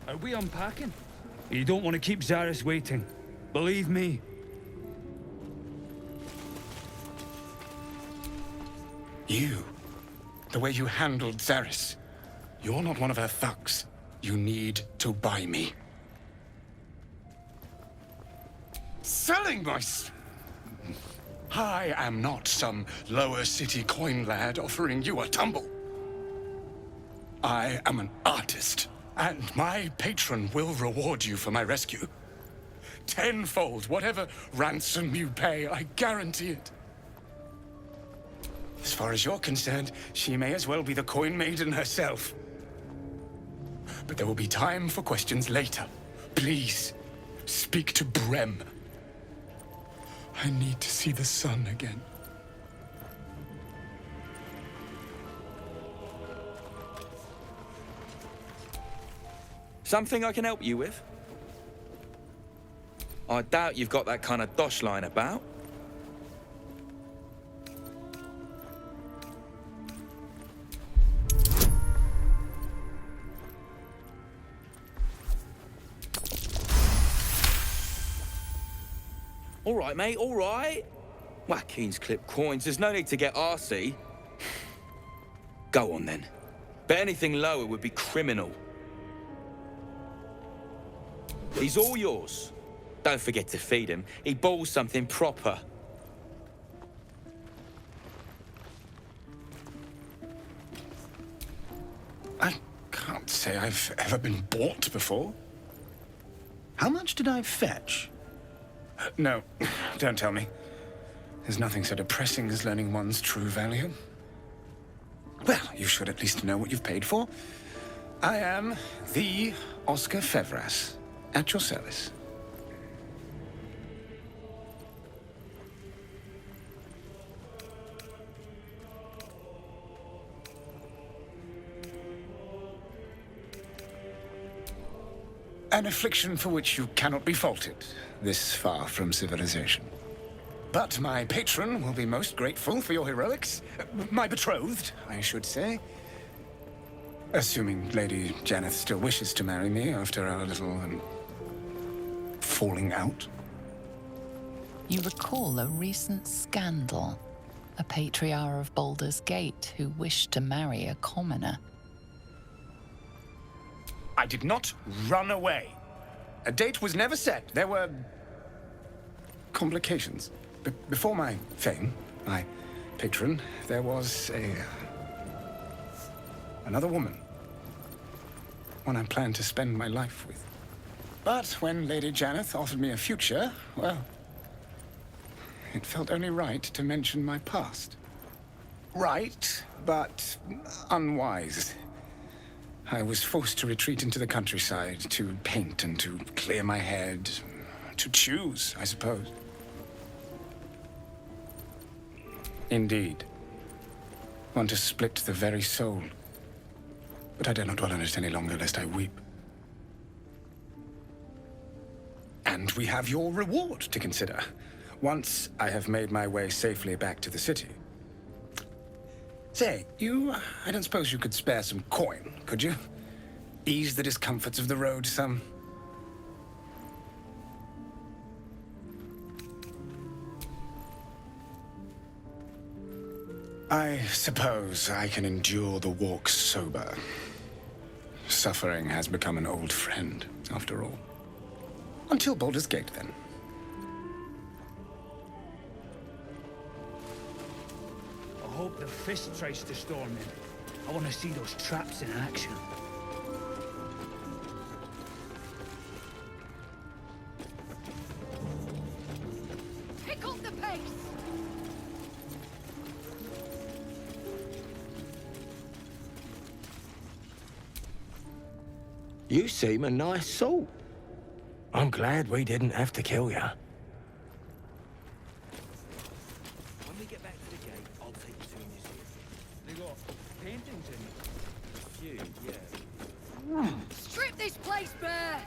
Are we unpacking? You don't want to keep Zaris waiting. Believe me. You. The way you handled Zaris. You're not one of her thugs. You need to buy me. Selling my... I am not some lower city coin lad offering you a tumble. I am an artist, and my patron will reward you for my rescue. Tenfold, whatever ransom you pay, I guarantee it. As far as you're concerned, she may as well be the coin maiden herself. But there will be time for questions later. Please, speak to Brem. I need to see the sun again. Something I can help you with? I doubt you've got that kind of dosh lying about. All right, mate, all right. Watkins clip coins, there's no need to get arsey. Go on, then. But anything lower would be criminal. He's all yours. Don't forget to feed him. He balls something proper. I can't say I've ever been bought before. How much did I fetch? No, don't tell me. There's nothing so depressing as learning one's true value. Well, you should at least know what you've paid for. I am the Oscar Fevras, at your service. An affliction for which you cannot be faulted, this far from civilization. But my patron will be most grateful for your heroics. My betrothed, I should say. Assuming Lady Janeth still wishes to marry me after our little, falling out. You recall a recent scandal. A patriarch of Baldur's Gate who wished to marry a commoner. I did not run away. A date was never set. There were complications. Before my fame, my patron, there was another woman. One I planned to spend my life with. But when Lady Janeth offered me a future, well, it felt only right to mention my past. Right, but unwise. I was forced to retreat into the countryside, to paint and to clear my head, to choose, I suppose. Indeed. One to split the very soul. But I dare not dwell on it any longer, lest I weep. And we have your reward to consider. Once I have made my way safely back to the city. Say, I don't suppose you could spare some coin, could you? Ease the discomforts of the road some. I suppose I can endure the walk sober. Suffering has become an old friend, after all. Until Baldur's Gate, then. I hope the fist tries to storm in. I want to see those traps in action. Pick up the pace! You seem a nice soul. I'm glad we didn't have to kill you. When we get back to the gate, I'll take you to a museum. They got paintings in it. A few, yeah. Strip this place bare!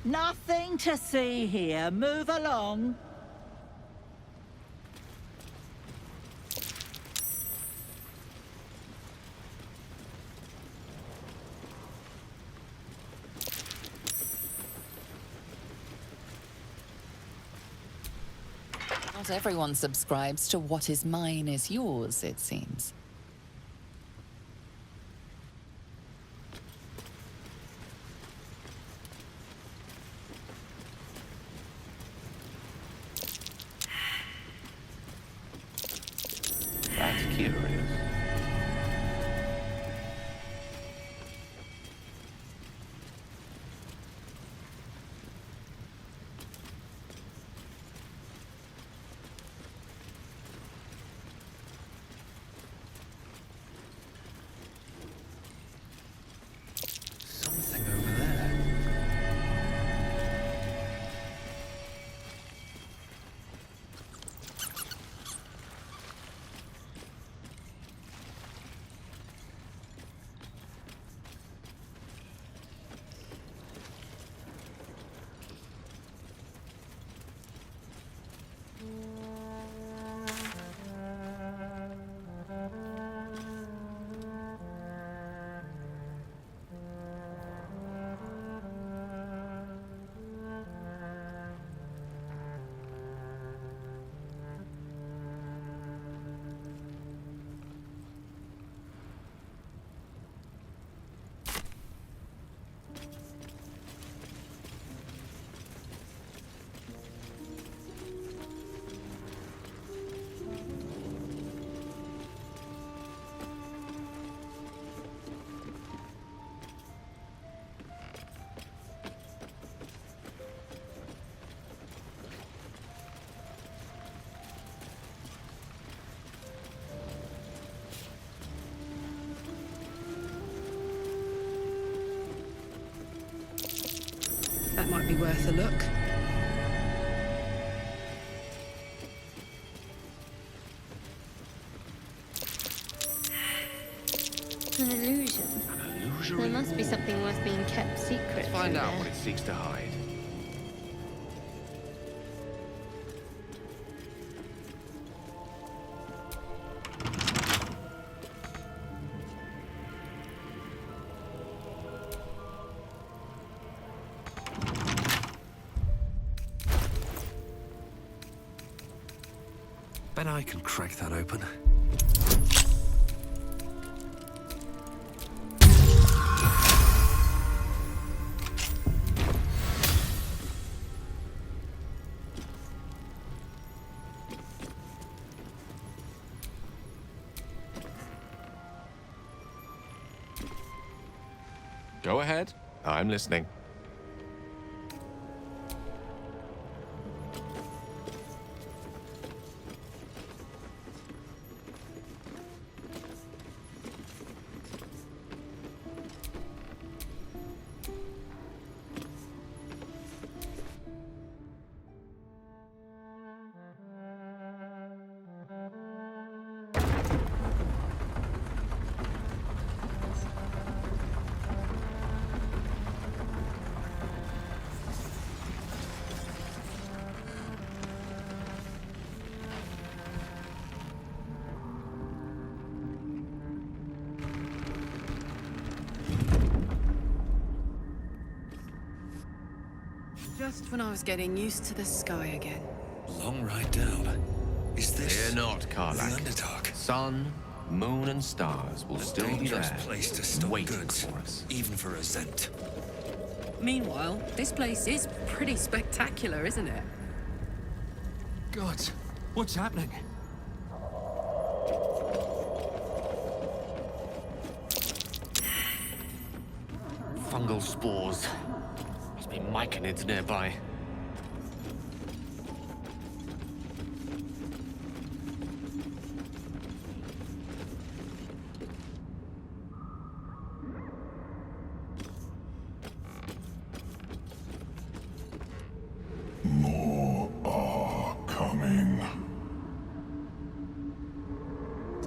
Nothing to see here. Move along. Not everyone subscribes to what is mine is yours, it seems. That's curious. Something over there. That might be worth a look. An illusion. An illusory There must be wall. something worth being kept secret. Let's find through out there. what it seeks to hide. Bet I can crack that open. Go ahead. I'm listening. Just when I was getting used to the sky again. Long ride down. Is this Fear not, the Karlak. Underdark? Sun, moon, and stars will A still be dangerous there, place to stop waiting goods, for us. even for a Zent. Meanwhile, this place is pretty spectacular, isn't it? God, what's happening? Fungal spores. Must be myconids nearby. More are coming.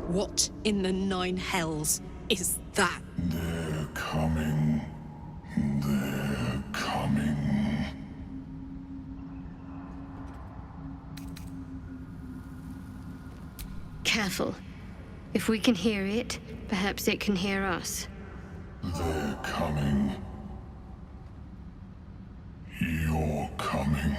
What in the nine hells is that? They're coming. They're coming. Careful. If we can hear it, perhaps it can hear us. They're coming. You're coming.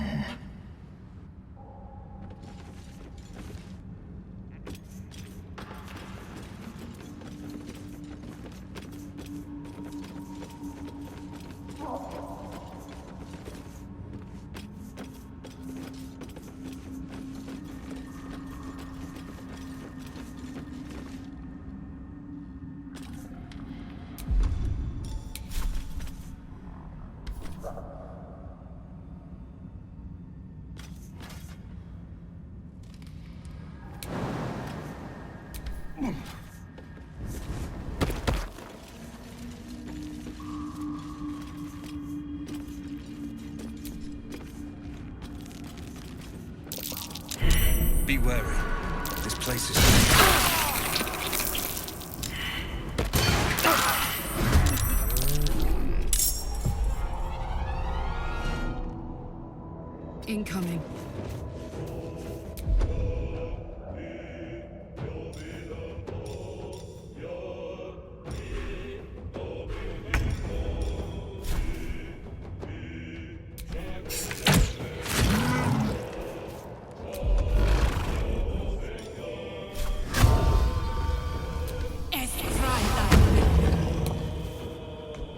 Be wary. This place is... Incoming.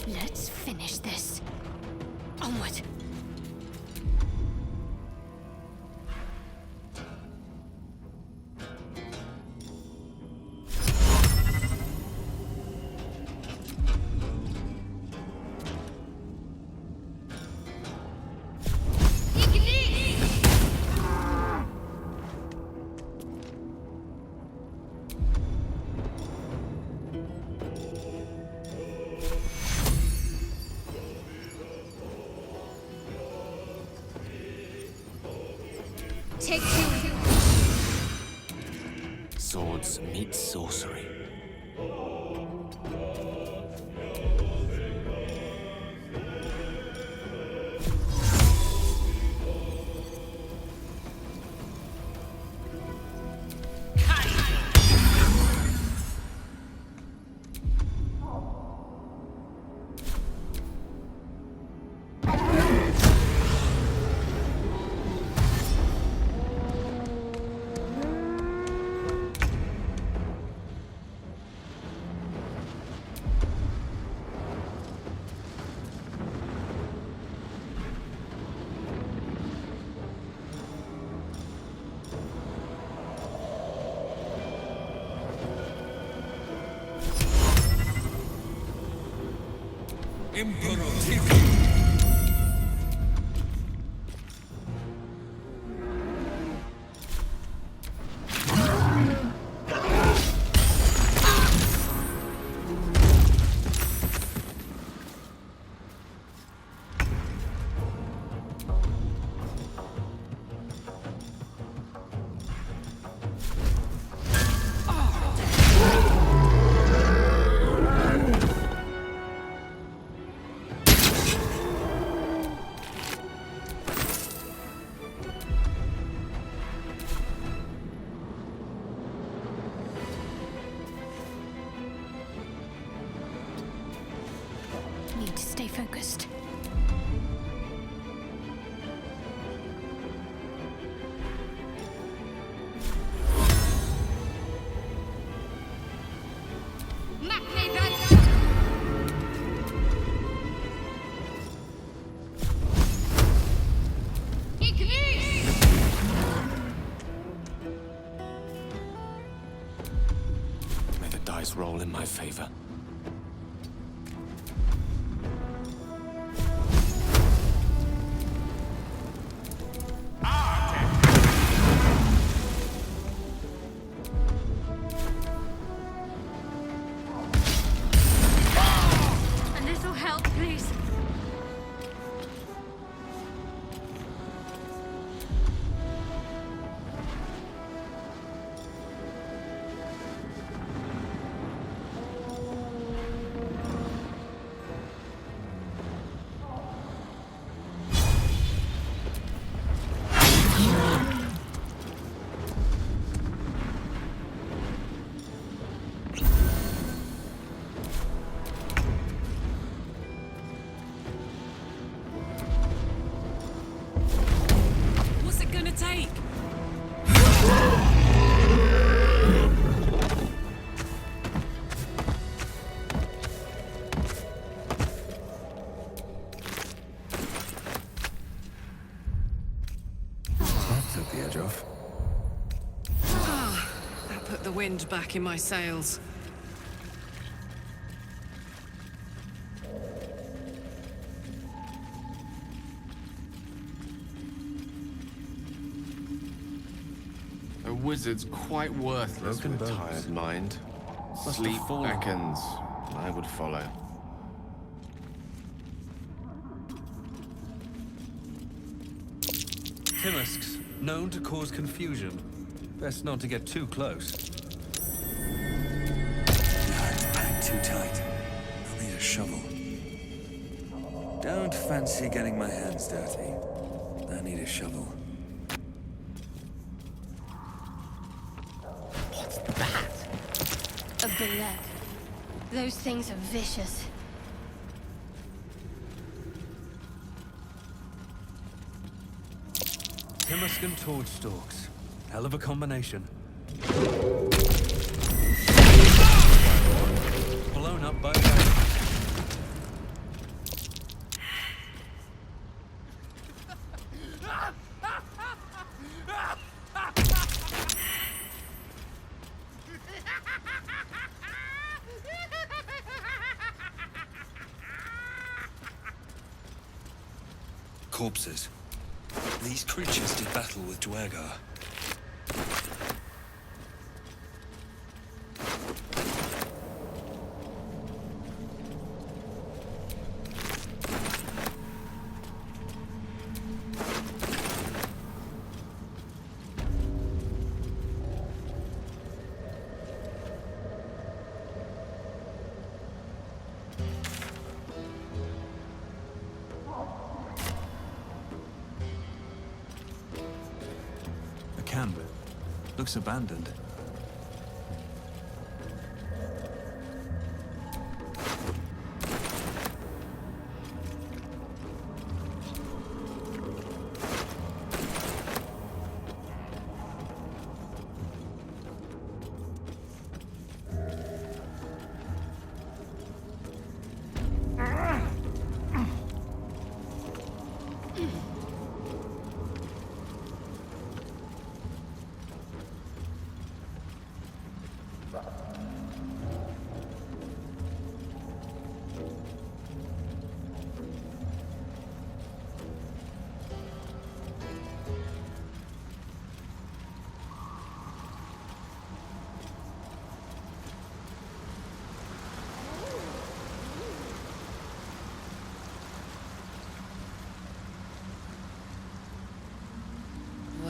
Let's finish this. Onward. Take two. Swords meet sorcery. Need to stay focused. May the dice roll in my favor. A little help, please. took the edge off. That put the wind back in my sails. A wizard's quite worthless Broken with a bones. tired mind. Must Sleep have fallen. beckons. I would follow. Timusks, known to cause confusion. Best not to get too close. Yards packed too tight. I'll need a shovel. Don't fancy getting my hands dirty. I need a shovel. What's that? A bullet. Those things are vicious. Timusk and torch stalks. Hell of a combination. Blown up by corpses. These creatures did battle with Dwergar. Camp. Looks abandoned.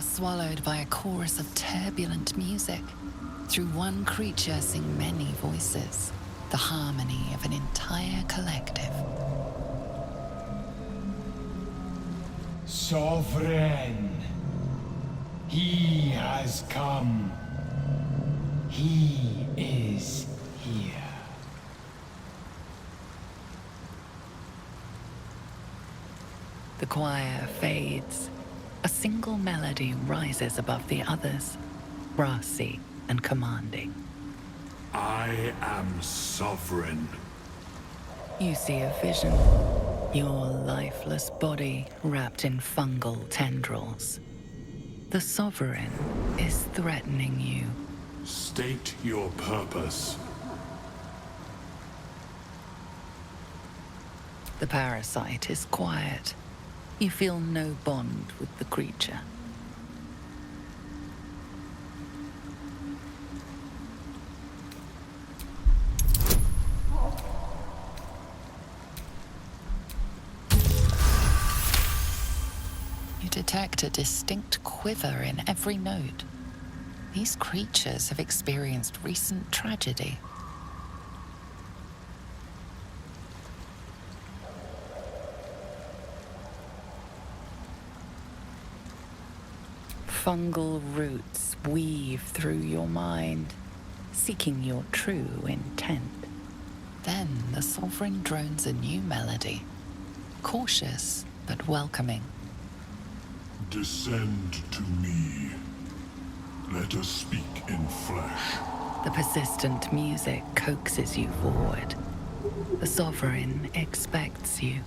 Swallowed by a chorus of turbulent music. Through one creature sing many voices, the harmony of an entire collective. Sovereign, he has come. He is here. The choir fades. A single melody rises above the others, brassy and commanding. I am sovereign. You see a vision. Your lifeless body wrapped in fungal tendrils. The Sovereign is threatening you. State your purpose. The parasite is quiet. You feel no bond with the creature. You detect a distinct quiver in every note. These creatures have experienced recent tragedy. Fungal roots weave through your mind, seeking your true intent. Then the Sovereign drones a new melody, cautious but welcoming. Descend to me. Let us speak in flesh. The persistent music coaxes you forward. The Sovereign expects you.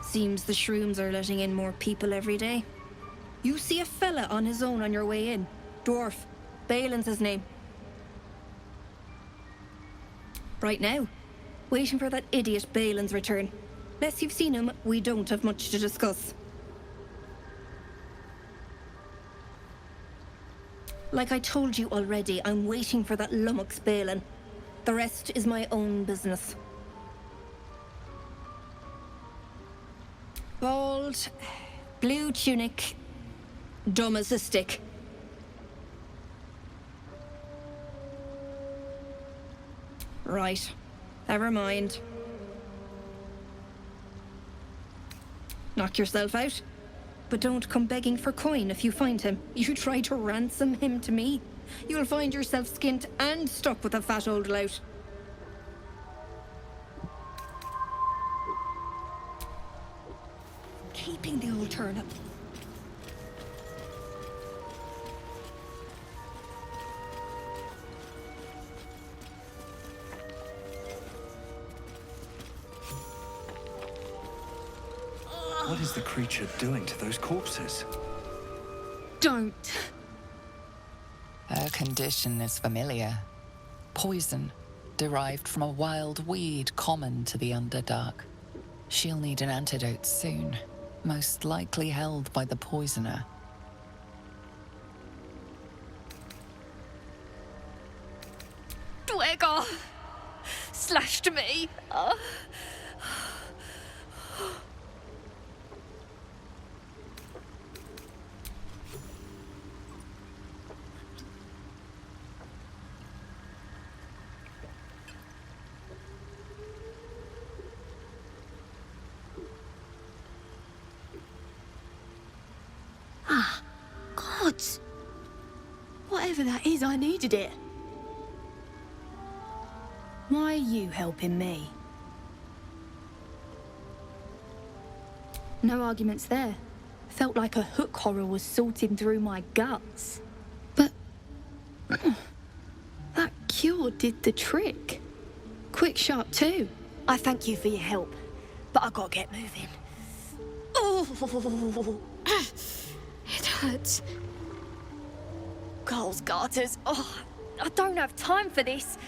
Seems the shrooms are letting in more people every day. You see a fella on his own on your way in. Dwarf. Balin's his name. Right now. Waiting for that idiot Balin's return. Unless you've seen him, we don't have much to discuss. Like I told you already, I'm waiting for that lummox Balin. The rest is my own business. Bald, blue tunic, dumb as a stick. Right, never mind. Knock yourself out, but don't come begging for coin if you find him. You try to ransom him to me, you'll find yourself skint and stuck with a fat old lout. Keeping the old turnip. What is the creature doing to those corpses? Don't. Her condition is familiar. Poison, derived from a wild weed common to the Underdark. She'll need an antidote soon, most likely held by the poisoner. Dwagger slashed me. Gods! Whatever that is, I needed it. Why are you helping me? No arguments there. Felt like a hook horror was sorting through my guts. But... that cure did the trick. Quick, sharp too. I thank you for your help, but I gotta get moving. Oh! It hurts. Girls' garters. Oh, I don't have time for this.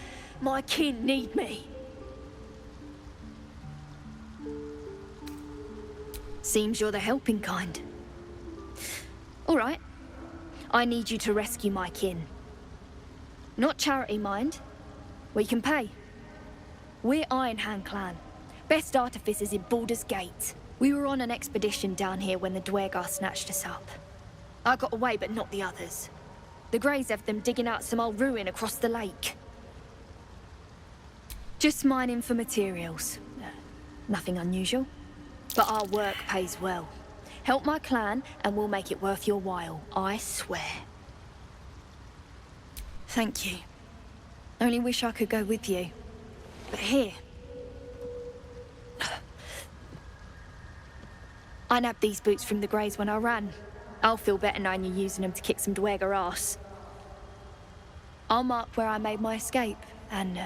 My kin need me. Seems you're the helping kind. All right. I need you to rescue my kin. Not charity, mind. We can pay. We're Iron Hand Clan. Best artificers in Baldur's Gate. We were on an expedition down here when the Dwergar snatched us up. I got away, but not the others. The Greys have them digging out some old ruin across the lake. Just mining for materials. Nothing unusual. But our work pays well. Help my clan, and we'll make it worth your while, I swear. Thank you. Only wish I could go with you. But here. I nabbed these boots from the Greys when I ran. I'll feel better knowing you're using them to kick some Dwergar ass. I'll mark where I made my escape, and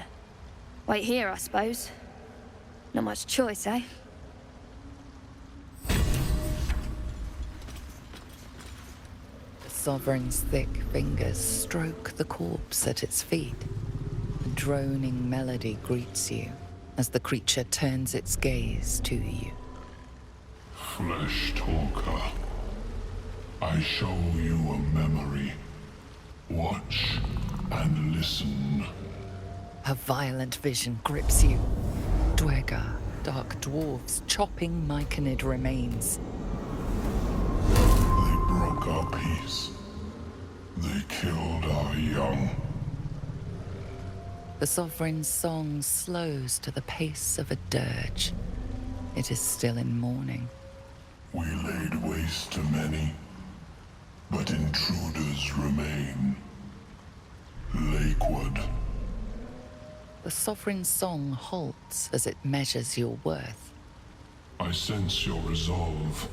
wait here, I suppose. Not much choice, eh? The Sovereign's thick fingers stroke the corpse at its feet. A droning melody greets you as the creature turns its gaze to you. Flesh talker, I show you a memory. Watch and listen. A violent vision grips you. Dwergar, dark dwarves chopping Myconid remains. They broke our peace. They killed our young. The Sovereign's song slows to the pace of a dirge. It is still in mourning. We laid waste to many, but intruders remain. Lakewood. The Sovereign's song halts as it measures your worth. I sense your resolve.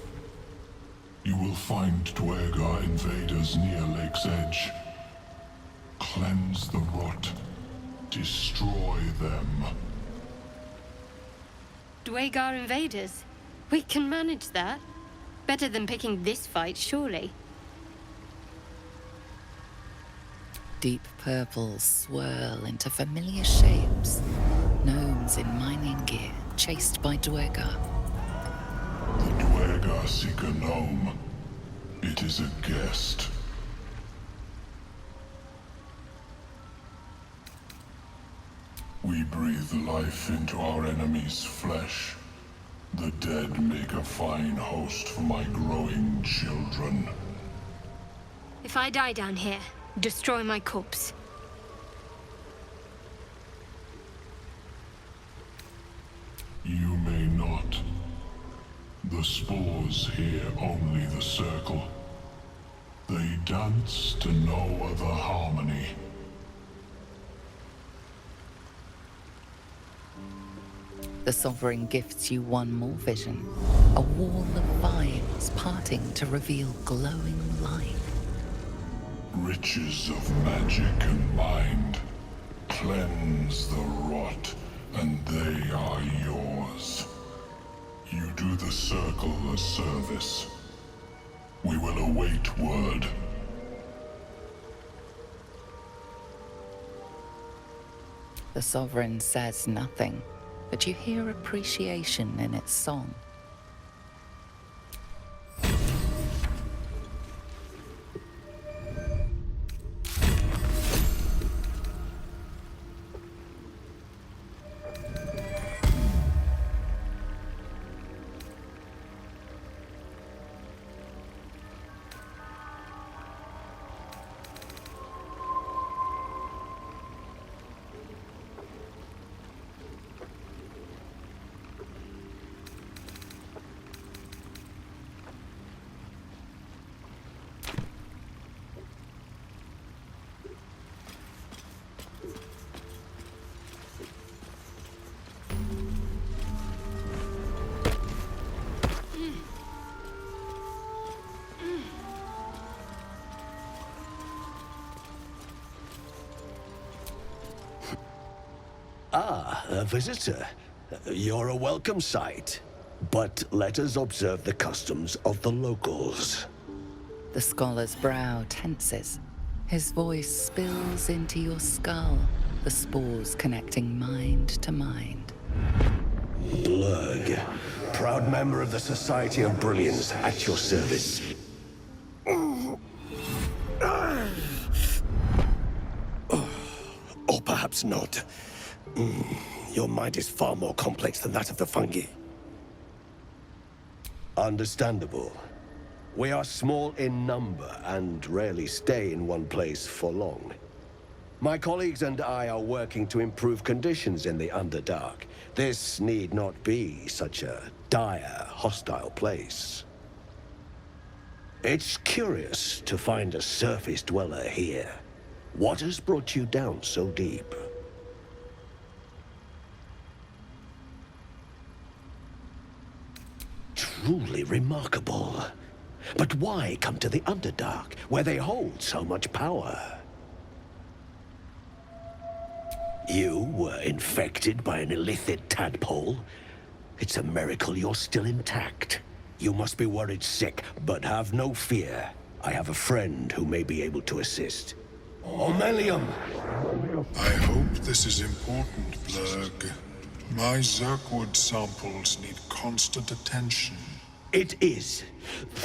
You will find Dwegar invaders near Lake's Edge. Cleanse the rot. Destroy them. Dwegar invaders? We can manage that. Better than picking this fight, surely. Deep purples swirl into familiar shapes. Gnomes in mining gear, chased by Dwegar. The Dwegar seek a gnome. It is a guest. We breathe life into our enemy's flesh. The dead make a fine host for my growing children. If I die down here, destroy my corpse. You may not. The spores hear only the circle. They dance to no other harmony. The Sovereign gifts you one more vision. A wall of vines parting to reveal glowing light. Riches of magic and mind. Cleanse the rot, and they are yours. You do the circle a service. We will await word. The Sovereign says nothing, but you hear appreciation in its song. Ah, a visitor. You're a welcome sight. But let us observe the customs of the locals. The scholar's brow tenses. His voice spills into your skull, the spores connecting mind to mind. Blurg, proud member of the Society of Brilliance, at your service. Or perhaps not. Your mind is far more complex than that of the fungi. Understandable. We are small in number and rarely stay in one place for long. My colleagues and I are working to improve conditions in the Underdark. This need not be such a dire, hostile place. It's curious to find a surface dweller here. What has brought you down so deep? Truly remarkable. But why come to the Underdark, where they hold so much power? You were infected by an illithid tadpole? It's a miracle you're still intact. You must be worried sick, but have no fear. I have a friend who may be able to assist. Omelium! I hope this is important, Blurg. My Zerkwood samples need constant attention. It is.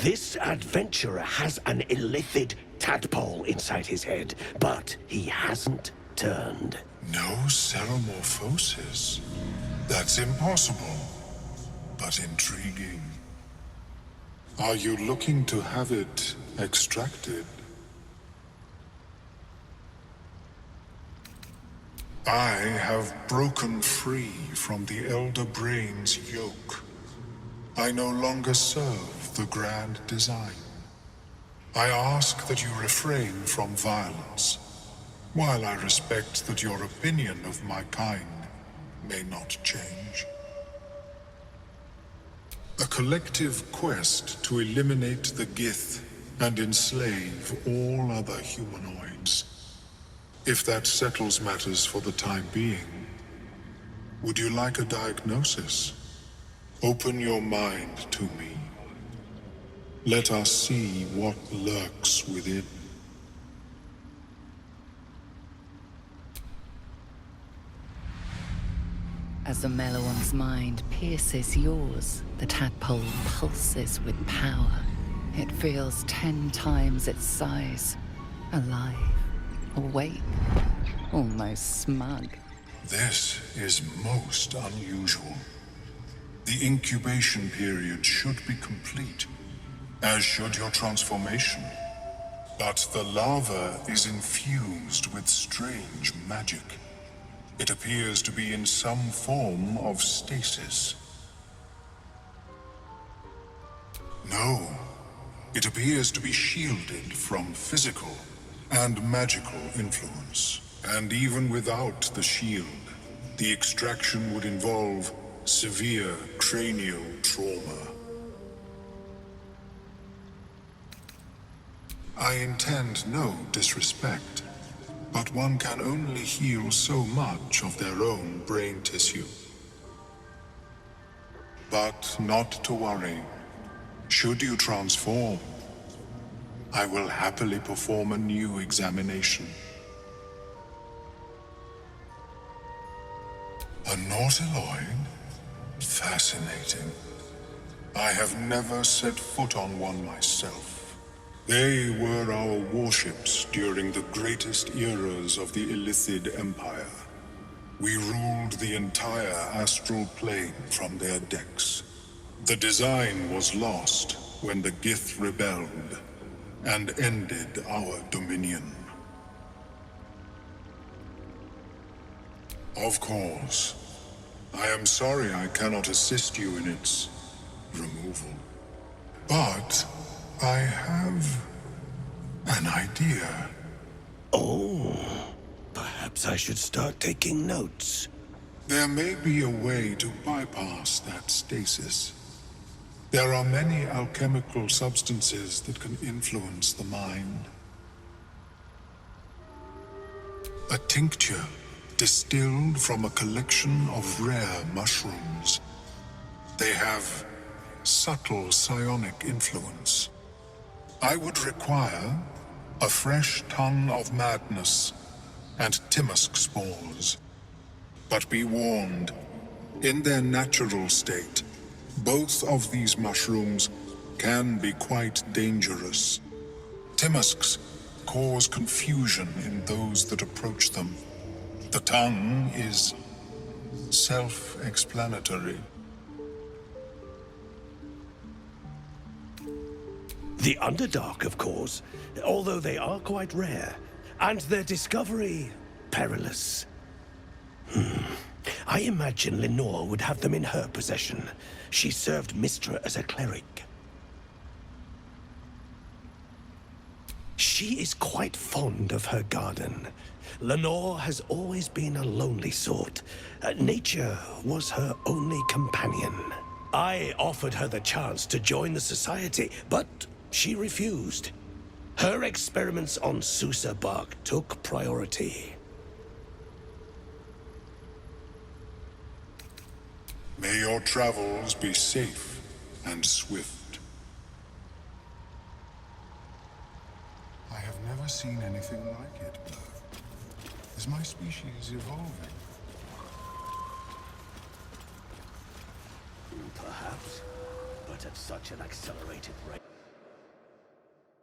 This adventurer has an illithid tadpole inside his head, but he hasn't turned. No ceremorphosis. That's impossible, but intriguing. Are you looking to have it extracted? I have broken free from the Elder Brain's yoke. I no longer serve the grand design. I ask that you refrain from violence. while I respect that your opinion of my kind may not change. A collective quest to eliminate the Gith and enslave all other humanoids. If that settles matters for the time being, would you like a diagnosis? Open your mind to me. Let us see what lurks within. As the Meloan's mind pierces yours, the tadpole pulses with power. It feels 10 times its size. Alive, awake, almost smug. This is most unusual. The incubation period should be complete, as should your transformation. But the larva is infused with strange magic. It appears to be in some form of stasis. No, it appears to be shielded from physical and magical influence. And even without the shield, the extraction would involve severe cranial trauma. I intend no disrespect, but one can only heal so much of their own brain tissue. But not to worry. Should you transform, I will happily perform a new examination. A Nautiloid? Fascinating. I have never set foot on one myself. They were our warships during the greatest eras of the Illithid Empire. We ruled the entire astral plane from their decks. The design was lost when the Gith rebelled and ended our dominion. Of course, I am sorry I cannot assist you in its removal. But I have an idea. Oh, perhaps I should start taking notes. There may be a way to bypass that stasis. There are many alchemical substances that can influence the mind. A tincture distilled from a collection of rare mushrooms. They have subtle psionic influence. I would require a fresh ton of madness and Timosk spores. But be warned, in their natural state, both of these mushrooms can be quite dangerous. Timosks cause confusion in those that approach them. The tongue is self-explanatory. The Underdark, of course, although they are quite rare, and their discovery perilous. I imagine Lenore would have them in her possession. She served Mistra as a cleric. She is quite fond of her garden. Lenore has always been a lonely sort. Nature was her only companion. I offered her the chance to join the society, but she refused. Her experiments on Susa bark took priority. May your travels be safe and swift. I have never seen anything like it, Blur. Is my species evolving? Perhaps, but at such an accelerated rate.